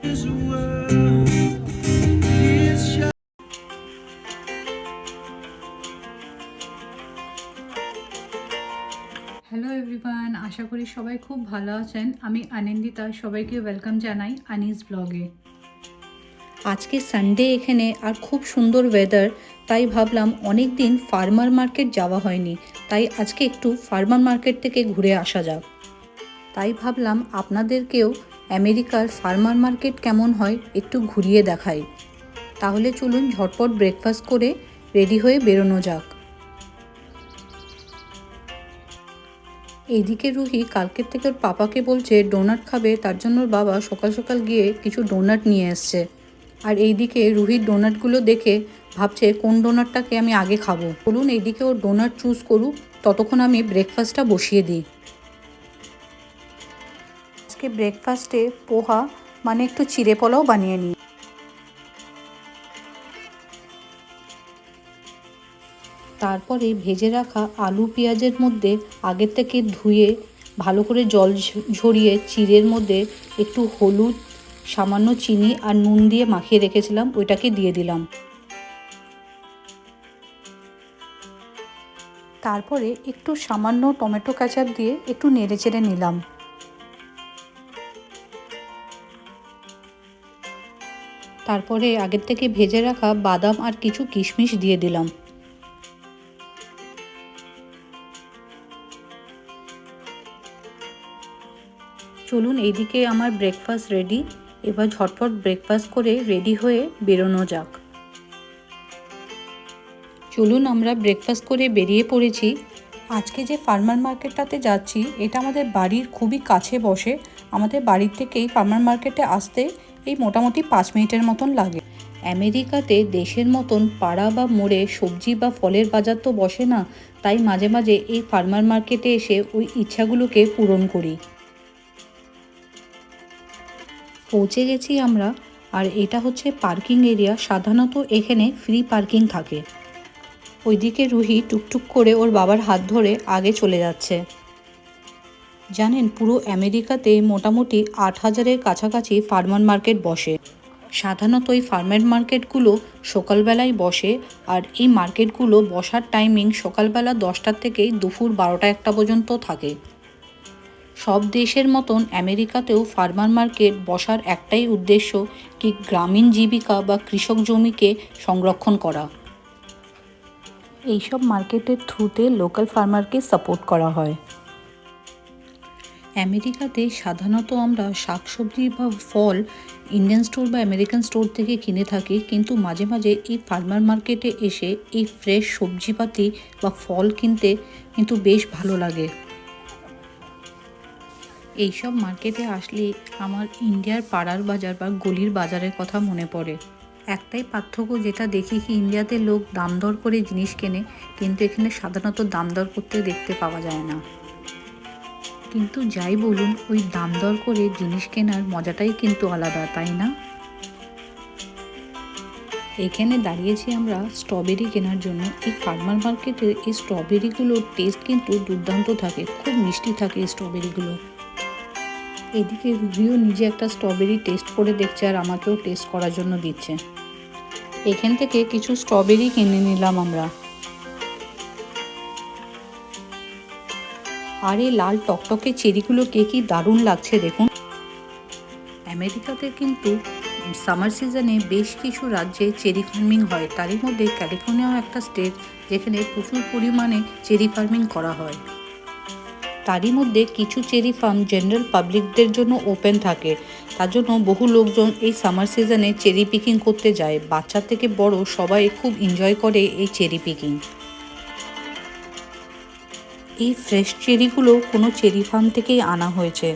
Hello everyone, আশা করি সবাই খুব ভালো আছেন। আমি আনন্দিতা, সবাইকে ওয়েলকাম জানাই আনিস ব্লগে। আজকে সানডে এখানে আর খুব সুন্দর ওয়েদার, তাই ভাবলাম অনেক দিন ফার্মার মার্কেট যাওয়া হয়নি, তাই আজকে একটু ফার্মার মার্কেট থেকে ঘুরে আসা যাক। তাই ভাবলাম আপনাদেরকেও আমেরিকার ফার্মার মার্কেট কেমন হয় একটু ঘুরিয়ে দেখাই। তাহলে চলুন ঝটপট ব্রেকফাস্ট করে রেডি হয়ে বেরোনো যাক। এইদিকে রুহি কালকের থেকে ওর পাপাকে বলছে ডোনাট খাবে, তার জন্য ওর বাবা সকাল সকাল গিয়ে কিছু ডোনাট নিয়ে এসছে। আর এইদিকে রুহির ডোনাটগুলো দেখে ভাবছে কোন ডোনাটটাকে আমি আগে খাবো। বলুন এইদিকে ওর ডোনাট চুজ করুক, ততক্ষণ আমি ব্রেকফাস্টটা বসিয়ে দিই। আজকে ব্রেকফাস্টে পোহা মানে একটু চিড়ে পোলাও বানিয়ে নিই। তারপরে ভেজে রাখা আলু পেঁয়াজের মধ্যে আগের থেকে ধুয়ে ভালো করে জল ঝরিয়ে চিড়ের মধ্যে একটু হলুদ, সামান্য চিনি আর নুন দিয়ে মাখিয়ে রেখেছিলাম, ওইটাকে দিয়ে দিলাম। তারপরে একটু সামান্য টমেটো কেচাপ দিয়ে একটু নেড়েচেড়ে নিলাম। তারপরে আগের থেকে ভেজে রাখা বাদাম আর কিছু কিশমিশ দিয়ে দিলাম। চলুন এইদিকে আমার ব্রেকফাস্ট রেডি, এবার ঝটপট ব্রেকফাস্ট করে রেডি হয়ে বেরোনো যাক। চলুন আমরা ব্রেকফাস্ট করে বেরিয়ে পড়েছি। আজকে যে ফার্মার মার্কেটটাতে যাচ্ছি এটা আমাদের বাড়ির খুবই কাছে বসে। আমাদের বাড়ির থেকেই ফার্মার মার্কেটে আসতে এই মোটামুটি 5 মিনিটের মতন লাগে। আমেরিকাতে দেশের মতন পাড়া বা মোড়ে সবজি বা ফলের বাজার তো বসে না, তাই মাঝে মাঝে এই ফার্মার মার্কেটে এসে ওই ইচ্ছাগুলোকে পূরণ করি। পৌঁছে গেছি আমরা, আর এটা হচ্ছে পার্কিং এরিয়া। সাধারণত এখানে ফ্রি পার্কিং থাকে। ওইদিকে রুহি টুকটুক করে ওর বাবার হাত ধরে আগে চলে যাচ্ছে। জানেন পুরো আমেরিকাতে মোটামুটি 8,000-এর কাছাকাছি ফার্মার মার্কেট বসে। সাধারণত এই ফার্মার মার্কেটগুলো সকালবেলায় বসে, আর এই মার্কেটগুলো বসার টাইমিং সকালবেলা 10টা থেকে দুপুর 12টা-1টা পর্যন্ত থাকে। সব দেশের মতন আমেরিকাতেও ফার্মার মার্কেট বসার একটাই উদ্দেশ্য, কি গ্রামীণ জীবিকা বা কৃষক জমিকে সংরক্ষণ করা। এইসব মার্কেটের থ্রুতে লোকাল ফার্মারকে সাপোর্ট করা হয়। আমেরিকাতে সাধারণত আমরা শাকসবজি বা ফল ইন্ডিয়ান স্টোর বা আমেরিকান স্টোর থেকে কিনে থাকি, কিন্তু মাঝে মাঝে এই ফার্মার মার্কেটে এসে এই ফ্রেশ সবজিপাতি বা ফল কিনতে কিন্তু বেশ ভালো লাগে। এইসব মার্কেটে আসলে আমার ইন্ডিয়ার পাড়ার বাজার বা গলির বাজারের কথা মনে পড়ে। একটাই পার্থক্য যেটা দেখি কি ইন্ডিয়াতে লোক দাম দর করে জিনিস কেনে, কিন্তু এখানে সাধারণত দাম দর করতে দেখতে পাওয়া যায় না। কিন্তু যাই বলুন, ওই দাম দর করে জিনিস কেনার মজাটাই কিন্তু আলাদা, তাই না? এখানে দাঁড়িয়েছি আমরা স্ট্রবেরি কেনার জন্য। এই ফার্মার মার্কেটের এই স্ট্রবেরিগুলোর টেস্ট কিন্তু দুর্দান্ত থাকে, খুব মিষ্টি থাকে এই স্ট্রবেরিগুলো। এদিকে রুবিও নিজে একটা স্ট্রবেরি টেস্ট করে দেখছে আর আমাকেও টেস্ট করার জন্য দিচ্ছে। এখান থেকে কিছু স্ট্রবেরি কিনে নিলাম আমরা। আর এই লাল টকটকে চেরিগুলোকে কি দারুণ লাগছে দেখুন। আমেরিকাতে কিন্তু সামার সিজনে বেশ কিছু রাজ্যে চেরি ফার্মিং হয়, তারই মধ্যে ক্যালিফোর্নিয়াও একটা স্টেট যেখানে প্রচুর পরিমাণে চেরি ফার্মিং করা হয়। তারই মধ্যে কিছু চেরি ফার্ম জেনারেল পাবলিকদের জন্য ওপেন থাকে, তার জন্য বহু লোকজন এই সামার সিজনে চেরি পিকিং করতে যায়। বাচ্চা থেকে বড় সবাই খুব এনজয় করে এই চেরি পিকিং। এই ফ্রেশ চেরিগুলো কোনো চেরি ফার্ম থেকেই আনা হয়েছে।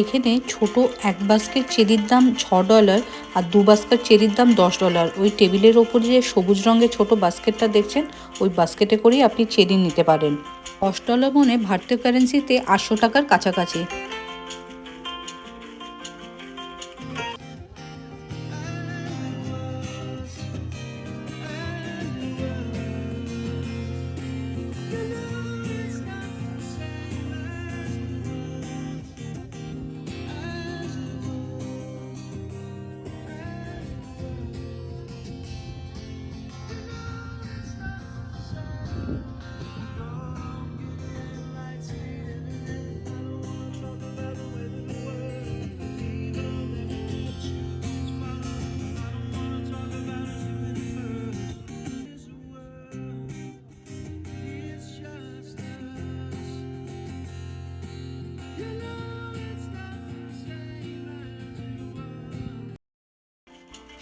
এখানে ছোট এক বাস্কেট চেরির দাম $6 আর 2 বাস্কেট চেরির দাম $10। ওই টেবিলের ওপরে যে সবুজ রঙের ছোট বাস্কেটটা দেখছেন, ওই বাস্কেটে করেই আপনি চেরি নিতে পারেন। $10 মানে ভারতীয় কারেন্সিতে 800 টাকার কাছাকাছি।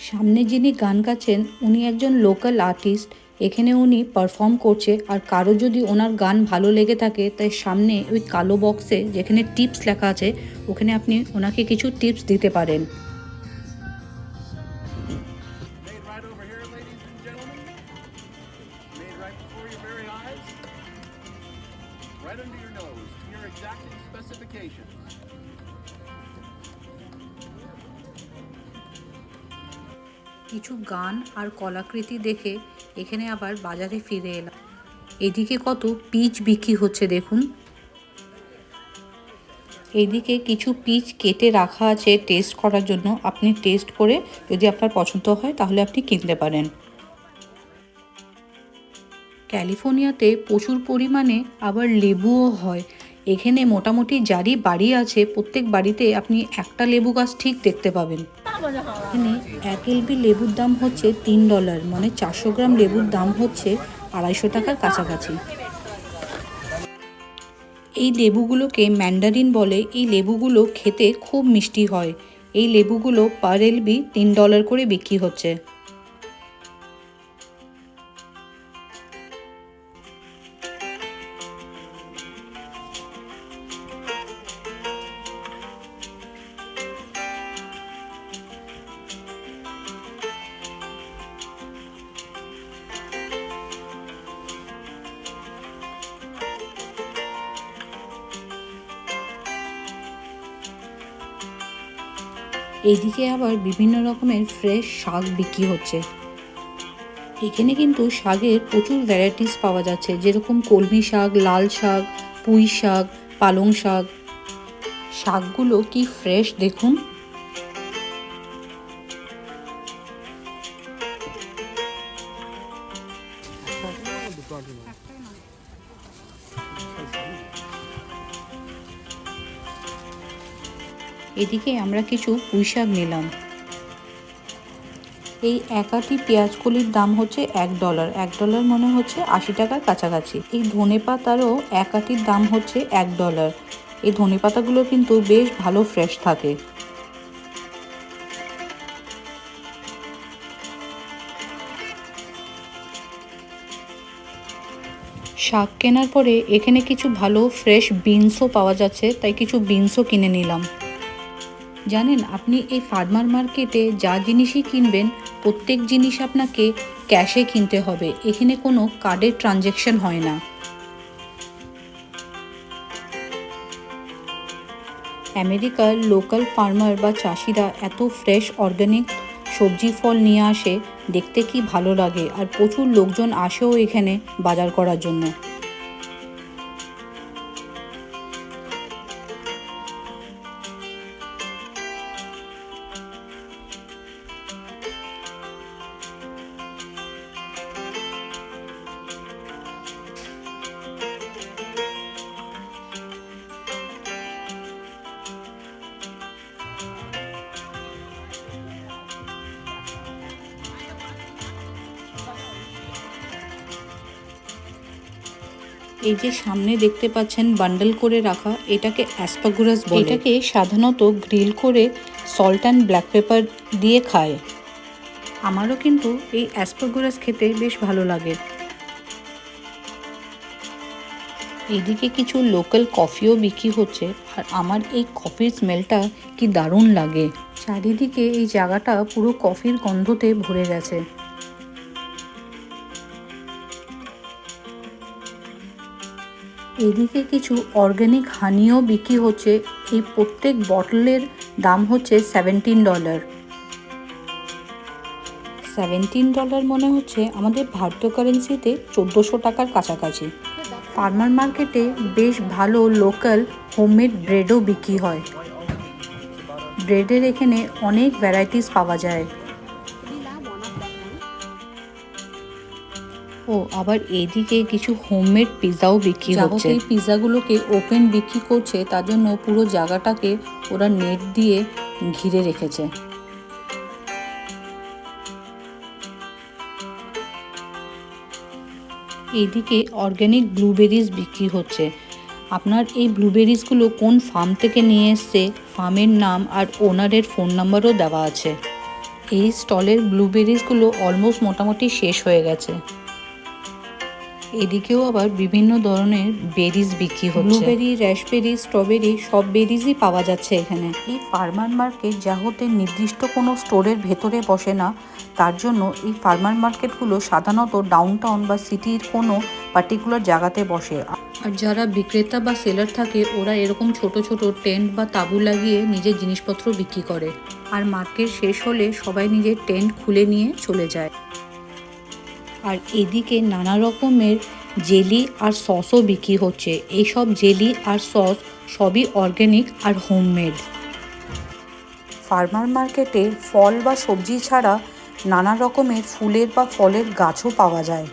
সামনে যিনি গান গাচ্ছেন উনি একজন লোকাল আর্টিস্ট। এখানে উনি পারফর্ম করছে, আর কারো যদি ওনার গান ভালো লেগে থাকে তাই সামনে ওই কালো বক্সে যেখানে টিপস লেখা আছে ওখানে আপনি ওনাকে কিছু টিপস দিতে পারেন। কিছু গান আর কলাকৃতি দেখে এখানে আবার বাজারে ফিরে এলাম। এদিকে কত পিচ বিক্রি হচ্ছে দেখুন। এইদিকে কিছু পিচ কেটে রাখা আছে টেস্ট করার জন্য। আপনি টেস্ট করে যদি আপনার পছন্দ হয় তাহলে আপনি কিনতে পারেন। ক্যালিফোর্নিয়াতে প্রচুর পরিমাণে আবার লেবুও হয়। এখানে মোটামুটি যারই বাড়ি আছে প্রত্যেক বাড়িতে আপনি একটা লেবু গাছ ঠিক দেখতে পাবেন। এখানে 1 এলবি লেবুর দাম হচ্ছে $3, মানে 400 গ্রাম লেবুর দাম হচ্ছে 250 টাকার কাছাকাছি। এই লেবুগুলোকে ম্যান্ডারিন বলে। এই লেবুগুলো খেতে খুব মিষ্টি হয়। এই লেবুগুলো পার এলবি $3 করে বিক্রি হচ্ছে। এইদিকে আবার বিভিন্ন রকমের ফ্রেশ শাক বিক্রি হচ্ছে। এখানে কিন্তু শাকের প্রচুর ভ্যারাইটিস পাওয়া যাচ্ছে, যেরকম কলমি শাক, লাল শাক, পুঁই শাক, পালং শাক। শাকগুলো কি ফ্রেশ দেখুন। এদিকে আমরা কিছু পুঁই শাক নিলাম। এই এক আঁটি পেঁয়াজকলির দাম হচ্ছে $1। $1 মনে হচ্ছে 80 টাকার কাছাকাছি। এই ধনেপাতারও এক আঁটির দাম হচ্ছে $1। এই ধনেপাতাগুলো কিন্তু বেশ ভালো ফ্রেশ থাকে। শাক কেনার পরে এখানে কিছু ভালো ফ্রেশ বিনসও পাওয়া যাচ্ছে, তাই কিছু বিনসও কিনে নিলাম। জানেন, আপনি এই ফার্মার মার্কেটে যা জিনিসই কিনবেন প্রত্যেক জিনিস আপনাকে ক্যাশে কিনতে হবে। এখানে কোনো কার্ডের ট্রানজ্যাকশন হয় না। আমেরিকার লোকাল ফার্মার বা চাষিরা এত ফ্রেশ অর্গানিক সবজি ফল নিয়ে আসে, দেখতে কি ভালো লাগে। আর প্রচুর লোকজন আসেও এখানে বাজার করার জন্য। এই যে সামনে দেখতে পাচ্ছেন বান্ডেল করে রাখা, এটাকে অ্যাসপারাগুস বলে। এটাকে সাধারণত গ্রিল করে সল্ট অ্যান্ড ব্ল্যাক পেপার দিয়ে খায়। আমারও কিন্তু এই অ্যাসপারাগুস খেতে বেশ ভালো লাগে। এদিকে কিছু লোকাল কফিও বিক্রি হচ্ছে, আর আমার এই কফির স্মেলটা কি দারুণ লাগে। চারিদিকে এই জায়গাটা পুরো কফির গন্ধতে ভরে গেছে। এদিকে কিছু অর্গ্যানিক হানিও বিক্রি হচ্ছে। এই প্রত্যেক বটলের দাম হচ্ছে $17। $17 মনে হচ্ছে আমাদের ভারতীয় কারেন্সিতে 1400 টাকার কাছাকাছি। ফার্মার মার্কেটে বেশ ভালো লোকাল হোমমেড ব্রেডও বিক্রি হয়। ব্রেডের এখানে অনেক ভ্যারাইটিস পাওয়া যায়। ও আবার এইদিকে কিছু হোমমেড পিৎজাও বিক্রি হচ্ছে। এই পিৎজাগুলোকে ওপেন বিক্রি করছে, তার জন্য পুরো জায়গাটাকে ওরা নেট দিয়ে ঘিরে রেখেছে। এইদিকে অর্গ্যানিক ব্লুবেরিজ বিক্রি হচ্ছে। আপনার এই ব্লুবেরিজগুলো কোন ফার্ম থেকে নিয়ে এসছে, ফার্মের নাম আর ওনারের ফোন নাম্বারও দেওয়া আছে। এই স্টলের ব্লুবেরিজগুলো অলমোস্ট মোটামুটি শেষ হয়ে গেছে। এদিকেও আবার বিভিন্ন ধরনের বেরিজ বিক্রি হচ্ছে। ব্লুবেরি, রাসবেরি, স্ট্রবেরি সব বেরিজই পাওয়া যাচ্ছে এখানে। এই ফার্মার মার্কেট যাহতে নির্দিষ্ট কোনো স্টোরের ভেতরে বসে না, তার জন্য এই ফার্মার মার্কেটগুলো সাধারণত ডাউনটাউন বা সিটির কোনো পার্টিকুলার জায়গাতে বসে। আর যারা বিক্রেতা বা সেলার থাকে ওরা এরকম ছোট ছোট টেন্ট বা তাঁবু লাগিয়ে নিজের জিনিসপত্র বিক্রি করে। আর মার্কেট শেষ হলে সবাই নিজের টেন্ট খুলে নিয়ে চলে যায়। আর এদিকে নানা রকমের জেলি আর সসও বিক্রি হচ্ছে। এইসব জেলি আর সস সবই অর্গ্যানিক আর হোমমেড। ফার্মার মার্কেটে ফল বা সবজি ছাড়া নানা রকমের ফুলের বা ফলের গাছও পাওয়া যায়।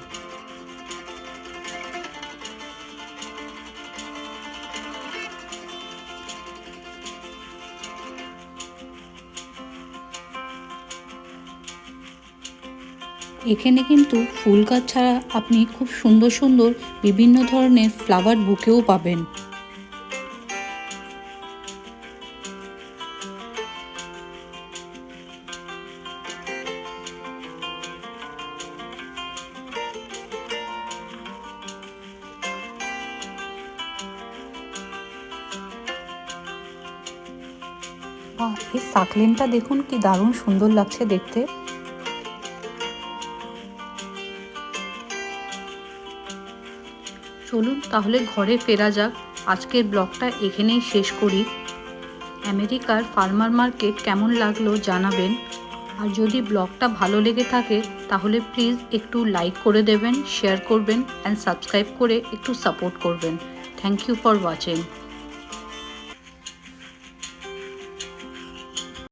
এখানে কিন্তু ফুল গাছ ছাড়া আপনি খুব সুন্দর সুন্দর বিভিন্ন ধরনের ফ্লাওয়ার বুকেও পাবেন। বাহ, এই সাকলেনটা দেখুন কি দারুণ সুন্দর লাগছে দেখতে। চলুন তাহলে ঘরে ফেরা যাক। আজকের ব্লগটা এখানেই শেষ করি। আমেরিকার ফার্মার মার্কেট কেমন লাগলো জানাবেন। আর যদি ব্লগটা ভালো লেগে থাকে তাহলে প্লিজ একটু লাইক করে দেবেন, শেয়ার করবেন অ্যান্ড সাবস্ক্রাইব করে একটু সাপোর্ট করবেন। Thank you for watching.